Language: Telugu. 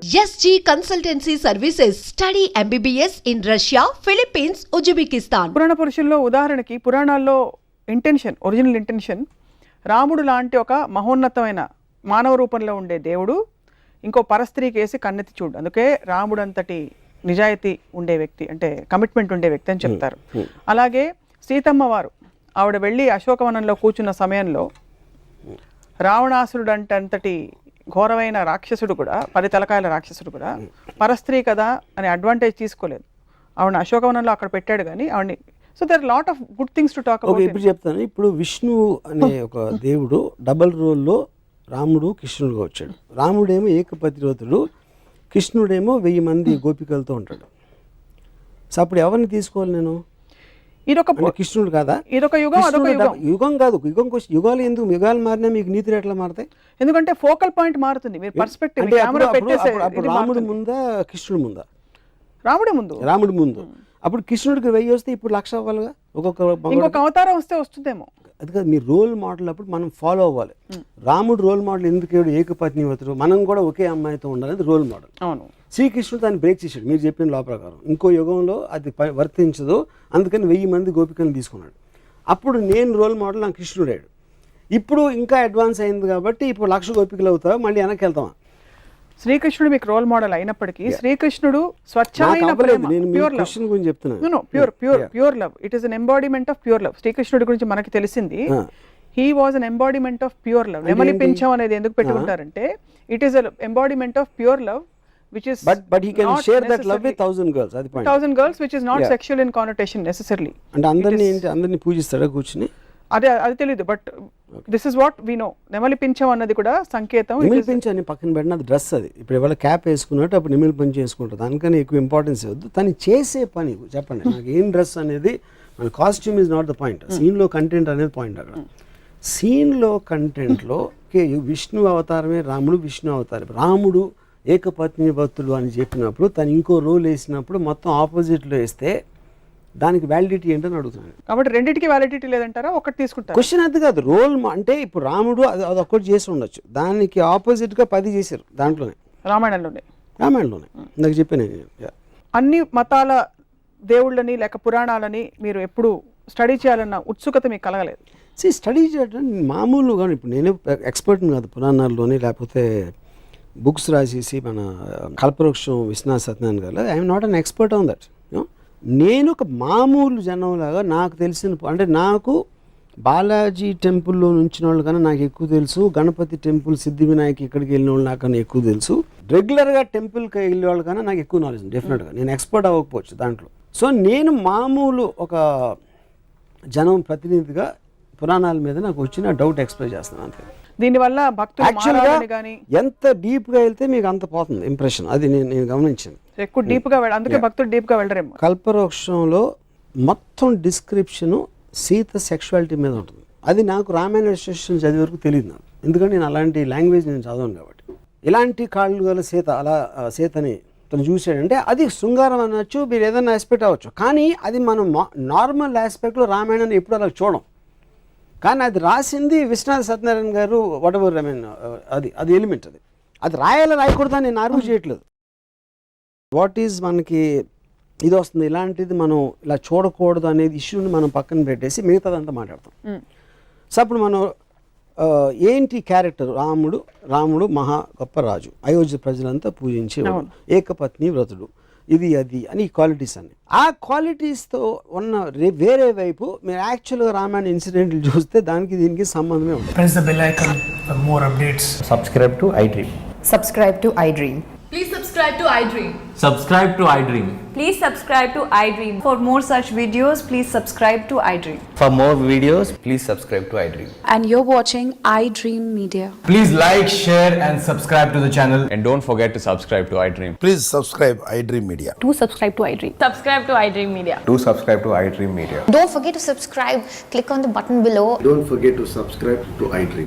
SG Consultancy Services. Study MBBS in Russia, Philippines, Uzbekistan. పురాణ పురుషుల్లో ఉదాహరణకి పురాణాల్లో ఒరిజినల్ ఇంటెన్షన్ రాముడు లాంటి ఒక మహోన్నతమైన మానవ రూపంలో ఉండే దేవుడు ఇంకో పరస్త్రీకి వేసి కన్నెత్తి చూడు. అందుకే రాముడు అంతటి నిజాయితీ ఉండే వ్యక్తి, అంటే కమిట్మెంట్ ఉండే వ్యక్తి అని చెప్తారు. అలాగే సీతమ్మ వారు ఆవిడ వెళ్ళి అశోకవనంలో కూర్చున్న సమయంలో రావణాసురుడు అంతటి ఘోరమైన రాక్షసుడు కూడా, 10 తలకాయల రాక్షసుడు కూడా పరస్త్రీ కదా అని అడ్వాంటేజ్ తీసుకోలేదు. ఆవిడ అశోకవనంలో అక్కడ పెట్టాడు కానీ ఆవిడని. So there lot of good things to talk about. ఇప్పుడు చెప్తాను. ఇప్పుడు విష్ణు అనే ఒక దేవుడు డబల్ రోల్లో రాముడు కృష్ణుడుగా వచ్చాడు. రాముడేమో ఏకపతివ్రతుడు, కృష్ణుడేమో 1000 మంది గోపికలతో ఉంటాడు. సో అప్పుడు ఎవరిని తీసుకోవాలి నేను? ఇదొక కృష్ణుడు కాదా? ఇదొక యుగం, అదొక యుగం. యుగం కాదు, యుగాలు ఎందుకు? యుగాలు మారినా మీకు నీతులు ఎట్లా మారుతాయి? ఎందుకంటే ఫోకల్ పాయింట్ మారుతుంది. మీరు పర్స్పెక్టివ్ కెమెరా పెట్టేసే. రాముడు ముందా కృష్ణుడు ముందా? రాముడు ముందు. అప్పుడు కృష్ణుడికి 1000 వస్తే ఇప్పుడు 1,00,000 అవ్వాలిగా. ఇంకొక అవతారం వస్తే వస్తుందేమో. అది కాదు, మీ రోల్ మోడల్ అప్పుడు మనం ఫాలో అవ్వాలి. రాముడు రోల్ మోడల్ ఎందుకు ఏకపత్నివ్రతుడు, మనం కూడా ఒకే అమ్మాయితో ఉండాలని రోల్ మోడల్. అవును. శ్రీకృష్ణుడు దాన్ని బ్రేక్ చేశాడు మీరు చెప్పిన లా ప్రకారం. ఇంకో యుగంలో అది వర్తించదు, అందుకని 1000 మంది గోపికలను తీసుకున్నాడు. అప్పుడు నేను రోల్ మోడల్, నాకు కృష్ణుడాడు. ఇప్పుడు ఇంకా అడ్వాన్స్ అయింది కాబట్టి ఇప్పుడు 1,00,000 గోపికలు అవుతావు, మళ్ళీ వెనక్కి వెళ్తామా? శ్రీకృష్ణుడు మీకు రోల్ మోడల్ అయినప్పటికీ శ్రీకృష్ణుడు స్వచ్ఛమైన ప్రేమ, ప్యూర్ లవ్. గురించి చెప్తున్నాను. Pure love. It is an embodiment of pure love. శ్రీకృష్ణుడి గురించి మనకి తెలిసింది he was an embodiment of pure love. నెమలి పింఛం అనేది ఎందుకు పెట్టుకుంటారంటే it is an embodiment of pure love which is but he can share that love with 1,000 girls. అది point. 1,000 girls which is not sexual in connotation necessarily. అంటే అందరిని పూజిస్తాడా కూర్చుని? అది తెలియదు. But this is what we know. నెమలి పింఛం అన్నది కూడా సంకేతం. నెమలి పింఛం అని పక్కన పెట్టిన అది డ్రెస్. అది ఇప్పుడు ఇవాళ క్యాప్ వేసుకున్నట్టు అప్పుడు నెమలి పింఛం వేసుకుంటారు. దానికని ఎక్కువ ఇంపార్టెన్స్ ఇవ్వద్దు. తను చేసే పని చెప్పండి నాకు. ఏం డ్రెస్ అనేది మన costume is not the point. సీన్లో కంటెంట్ అనేది పాయింట్. అక్కడ సీన్లో కంటెంట్లో విష్ణు అవతారమే రాముడు, విష్ణు అవతారం. రాముడు ఏకపత్ని భక్తుడు అని చెప్పినప్పుడు తను ఇంకో రోల్ వేసినప్పుడు మొత్తం ఆపోజిట్లో వేస్తే దానికి వ్యాలిడిటీ ఏంటని అడుగుతున్నాను. కాబట్టి రెండింటికి వ్యాలిడిటీ లేదంటారా? ఒకటి తీసుకుంటారు. క్వశ్చన్ అది కాదు. రోల్ అంటే ఇప్పుడు రాముడు అది ఒక్కటి చేసి ఉండొచ్చు, దానికి ఆపోజిట్గా 10 చేశారు దాంట్లోనే, రామాయణంలోనే నాకు చెప్పాను. అన్ని మతాల దేవుళ్ళని లేక పురాణాలని మీరు ఎప్పుడు స్టడీ చేయాలన్న ఉత్సుకత మీకు కలగలేదు? స్టడీ చేయడం మామూలుగా. ఇప్పుడు నేను ఎక్స్పర్ట్ని కాదు పురాణాల్లోని, లేకపోతే బుక్స్ రాసేసి మన కల్పవృక్షం విశ్వనాథ్ సత్యనారాయణ గారు. I'm not an expert on that. నేను ఒక మామూలు జనంలాగా నాకు తెలిసిన, అంటే నాకు బాలాజీ టెంపుల్లో నుంచిన వాళ్ళు కన్నా నాకు ఎక్కువ తెలుసు, గణపతి టెంపుల్, సిద్ధి వినాయక్ ఇక్కడికి వెళ్ళిన వాళ్ళు నాకన్నా ఎక్కువ తెలుసు, రెగ్యులర్గా టెంపుల్కి వెళ్ళే వాళ్ళు కన్నా నాకు ఎక్కువ నాలెడ్జ్. డెఫినెట్గా నేను ఎక్స్పర్ట్ అవ్వకపోవచ్చు దాంట్లో. సో నేను మామూలు ఒక జనం ప్రతినిధిగా పురాణాల మీద నాకు వచ్చిన డౌట్ ఎక్స్ప్రెస్ చేస్తున్నాను అంతే. దీనివల్ల భక్తులు ఎంత డీప్గా వెళ్తే మీకు అంత పోతుంది ఇంప్రెషన్. అది నేను గమనించాను. ఎక్కువ డీప్గా అందుకే భక్తులు డీప్గా వెళ్ళరేమో. కల్పవృక్షంలో మొత్తం డిస్క్రిప్షను సీత సెక్షువాలిటీ మీద ఉంటుంది. అది నాకు రామాయణ రిజిస్ట్రేషన్ చదివే వరకు తెలియదు నాకు, ఎందుకంటే నేను అలాంటి లాంగ్వేజ్ నేను చదవను కాబట్టి. ఇలాంటి కాళ్ళు గల సీత, అలా సీతని తను చూసాడంటే అది శృంగారం అనొచ్చు, మీరు ఏదైనా ఆస్పెక్ట్ అవ్వచ్చు. కానీ అది మనం నార్మల్ ఆస్పెక్ట్లో రామాయణాన్ని ఎప్పుడు అలా చూడం. కానీ అది రాసింది విశ్వనాథ్ సత్యనారాయణ గారు. వాట్ ఎవర్ ఐ మీన్ అది ఎలిమెంట్. అది రాయకూడదు అని నేను ఆర్గ్యూ చేయట్లేదు. వాట్ ఈజ్ మనకి ఇది వస్తుంది, ఇలాంటిది మనం ఇలా చూడకూడదు అనేది ఇష్యూని మనం పక్కన పెట్టేసి మిగతాదంతా మాట్లాడతాం. సో అప్పుడు మనం ఏంటి క్యారెక్టర్ రాముడు మహా గొప్ప రాజు, అయోధ్య ప్రజలంతా పూజించేవాడు, ఏకపత్ని వ్రతుడు, ఇది అది అని క్వాలిటీస్ అన్ని. ఆ క్వాలిటీస్తో ఉన్న వేరే వైపు మీరు యాక్చువల్గా రామాయణ ఇన్సిడెంట్లు చూస్తే దానికి దీనికి సంబంధమే ఉంది. Press the bell icon for more updates. Subscribe to iDream. Subscribe to iDream. Please subscribe to iDream. Subscribe to iDream. Please subscribe to iDream. For more such videos, please subscribe to iDream. For more videos, please subscribe to iDream. And you're watching iDream Media. Please like, share and subscribe to the channel. And don't forget to subscribe to iDream. Please subscribe iDream Media. Do subscribe to iDream. Subscribe to iDream Media. Do subscribe to iDream Media. Don't forget to subscribe. Click on the button below. Don't forget to subscribe to iDream.